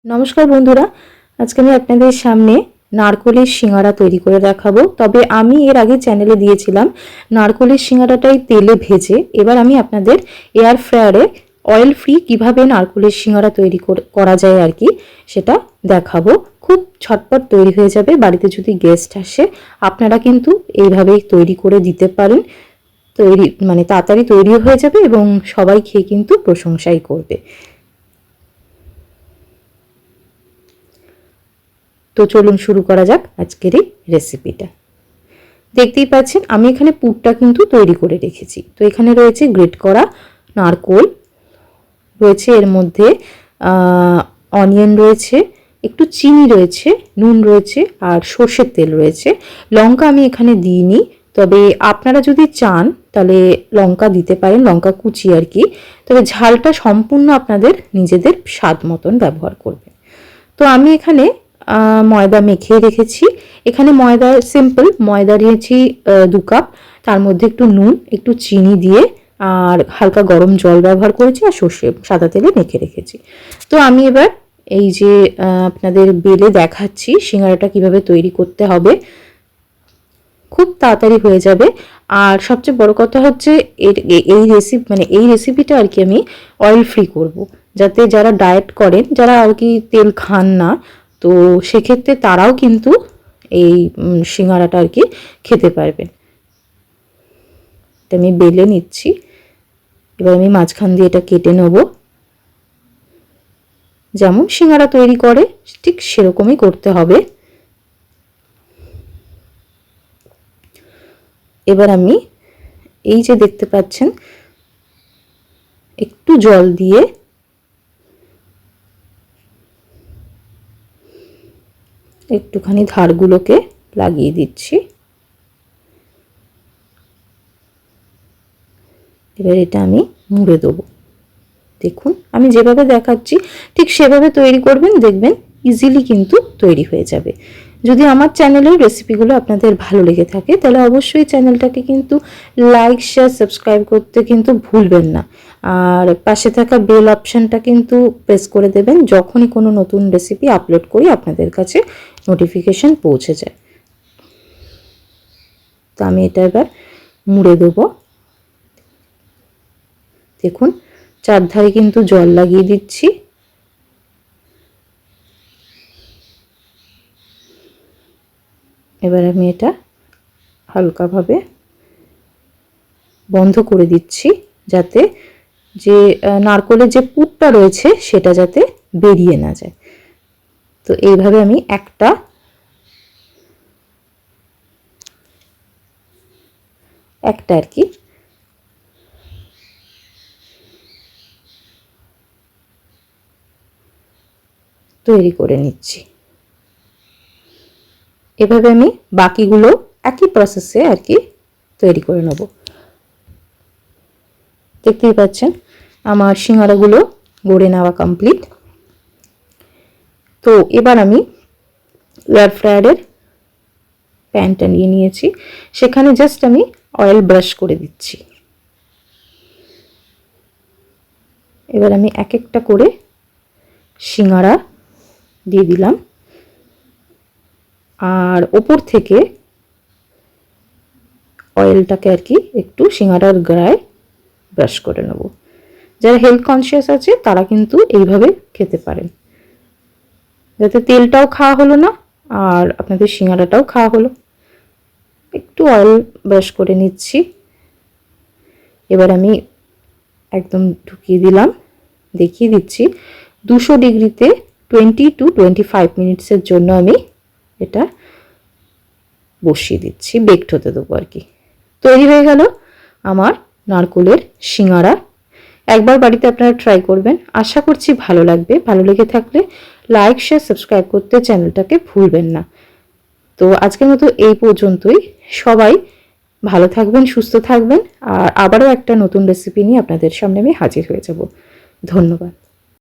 নমস্কার বন্ধুরা, আজকে আমি আপনাদের সামনে নারকোলের সিঙ্গারা তৈরি করে দেখাবো। তবে আমি এর আগে চ্যানেলে দিয়েছিলাম নারকোলের সিঙ্গারাটাই তেলে ভেজে। এবার আমি আপনাদের এয়ার ফ্রায়ারে অয়েল ফ্রি কিভাবে নারকোলের সিঙ্গারা তৈরি করা যায় আর কি সেটা দেখাবো। খুব ঝটপট তৈরি হয়ে যাবে। বাড়িতে যদি গেস্ট আসে আপনারা কিন্তু এইভাবেই তৈরি করে দিতে পারেন। তাড়াতাড়ি তৈরি হয়ে যাবে এবং সবাই খেয়ে কিন্তু প্রশংসাই করবে। তো চলুন শুরু করা যাক আজকের এই রেসিপিটা। দেখতেই পাচ্ছেন আমি এখানে পুরটা কিন্তু তৈরি করে রেখেছি। তো এখানে রয়েছে গ্রেট করা নারকোল, রয়েছে এর মধ্যে অনিয়ন রয়েছে, একটু চিনি রয়েছে, নুন রয়েছে আর সর্ষের তেল রয়েছে। লঙ্কা আমি এখানে দিইনি, তবে আপনারা যদি চান তাহলে লঙ্কা দিতে পারেন, লঙ্কা কুচি আর কি। তবে ঝালটা সম্পূর্ণ আপনাদের নিজেদের স্বাদ মতন ব্যবহার করবেন। তো আমি এখানে ময়দা মেখে রেখেছি। এখানে ময়দা সিম্পল ময়দা নিয়েছি 2 কাপ, তার মধ্যে একটু নুন, একটু চিনি দিয়ে আর হালকা গরম জল ব্যবহার করেছি আর সাদা তেলে মেখে রেখেছি। তো আমি এবার এই যে আপনাদের বেলে দেখাচ্ছি সিঙ্গারাটা কিভাবে তৈরি করতে হবে। খুব তাড়াতাড়ি হয়ে যাবে। আর সবচেয়ে বড় কথা হচ্ছে এই রেসিপিটা আর কি আমি অয়েল ফ্রি করব, যাতে যারা ডায়েট করেন, যারা আর কি তেল খান না, তো সেক্ষেত্রে তারাও কিন্তু এই সিঙ্গারাটা আর কি খেতে পারবেন। এটা আমি বেলে নিচ্ছি। এবার আমি মাঝখান দিয়ে এটা কেটে নেব। যেমন সিঙ্গারা তৈরি করে ঠিক সেরকমই করতে হবে। এবার আমি এই যে দেখতে পাচ্ছেন একটু জল দিয়ে একটুখানি ধারগুলোকে লাগিয়ে দিচ্ছি। এবার এটা আমি মুড়ে দেবো। দেখুন আমি যেভাবে দেখাচ্ছি ঠিক সেভাবে তৈরি করবেন, দেখবেন ইজিলি কিন্তু তৈরি হয়ে যাবে। যদি আমার চ্যানেলের রেসিপিগুলো আপনাদের ভালো লেগে থাকে তাহলে অবশ্যই চ্যানেলটাকে কিন্তু লাইক, শেয়ার, সাবস্ক্রাইব করতে কিন্তু ভুলবেন না। আর পাশে থাকা বেল অপশানটা কিন্তু প্রেস করে দেবেন, যখনই কোনো নতুন রেসিপি আপলোড করি আপনাদের কাছে নোটিফিকেশন পৌঁছে যায়। তো আমি এটা এবার মুড়ে দেবো। দেখুন চারধারে কিন্তু জল লাগিয়ে দিচ্ছি। এবার আমি এটা হালকাভাবে বন্ধ করে দিচ্ছি, যাতে যে নারকোলের যে পুরটা রয়েছে সেটা যাতে বেরিয়ে না যায়। তো এইভাবে আমি একটা আর কি তৈরি করে নিচ্ছি। এভাবে আমি বাকিগুলো একই প্রসেসে আর কি তৈরি করে নেব। দেখতেই পাচ্ছেন আমার সিঙ্গারাগুলো গড়ে নেওয়া কমপ্লিট। তো এবার আমি এয়ার ফ্রায়ারের প্যানটা নিয়ে নিয়েছি, সেখানে জাস্ট আমি অয়েল ব্রাশ করে দিচ্ছি। এবার আমি এক একটা করে সিঙ্গারা দিয়ে দিলাম আর ওপর থেকে অয়েলটাকে আর কি একটু সিঙ্গারার গায়ে ব্রাশ করে নেব। যারা হেলথ কনসিয়াস আছে তারা কিন্তু এইভাবে খেতে পারেন, যাতে তেলটাও খাওয়া হলো না আর আপনাদের সিঙ্গারাটাও খাওয়া হলো। একটু অয়েল ব্রাশ করে নিচ্ছি। এবার আমি একদম ঢুকিয়ে দিলাম, দেখিয়ে দিচ্ছি 200 ডিগ্রিতে 20 to 25 মিনিটসের জন্য আমি এটা বসিয়ে দিচ্ছি, বেকড হতে দেবো আর কি। তৈরি হয়ে গেল আমার নারকোলের সিঙ্গারা। একবার বাড়িতে আপনারা ট্রাই করবেন, আশা করছি ভালো লাগবে। ভালো লেগে থাকলে লাইক, শেয়ার, সাবস্ক্রাইব করতে চ্যানেলটাকে ভুলবেন না। তো আজকের মতো এই পর্যন্তই। সবাই ভালো থাকবেন, সুস্থ থাকবেন। আর আবারও একটা নতুন রেসিপি নিয়ে আপনাদের সামনে আমি হাজির হয়ে যাব। ধন্যবাদ।